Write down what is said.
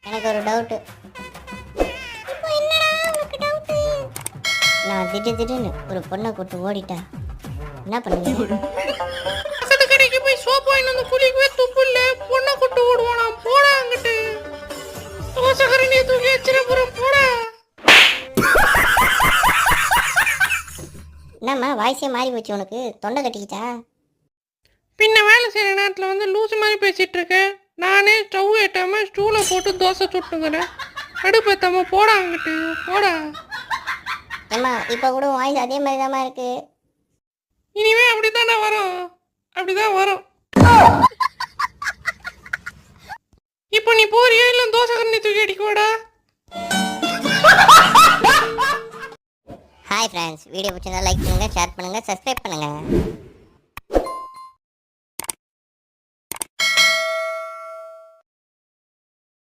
எனக்கு ஒரு டவுட்டு. இப்போ என்னடா உனக்கு டவுட்டு? நான் திடீர்னு ஒரு பொண்ணை கூட்டு ஓடிட்டா என்ன பண்ணுவீங்க? பக்கத்து கடைக்கு போய் சோப்பு வாங்கி வந்து குளிக்கவே துப்பு இல்ல, பொண்ணை கூட்டு ஓடுவானா? போடா அங்கிட்டு. தோசைக்கரண்டியை தூக்கி வச்சிட போறேன், போடா. என்னம்மா வாய்ஸே மாறி போச்சு உனக்கு? தொண்டை கட்டிக்கிச்சா? பின்ன வேலை செய்யற நேரத்துல வந்து லூசு மாதிரி பேசிட்டு இருக்கேன். நானே ஸ்டவ் ஏட்டாம ஸ்டூல போட்டு தோசை சுட்டுங்கிறேன். அடுப்பேத்தாம போடா அங்கிட்டு, போடா. ஏம்மா இப்போ கூட வாய்ஸ் அதே மாதிரி தாம்மா இருக்கு. இனிமே அப்படித்தானே வரும், அப்படிதான் வரும். இப்போ நீ போறியா இல்ல தோசை கண்ணி தூக்கி அடிக்கோடா? ஹாய் ஃப்ரெண்ட்ஸ், வீடியோ பிடிச்சிருந்தா லைக் பண்ணுங்கள், ஷேர் பண்ணுங்கள், சப்ஸ்கிரைப் பண்ணுங்கள்.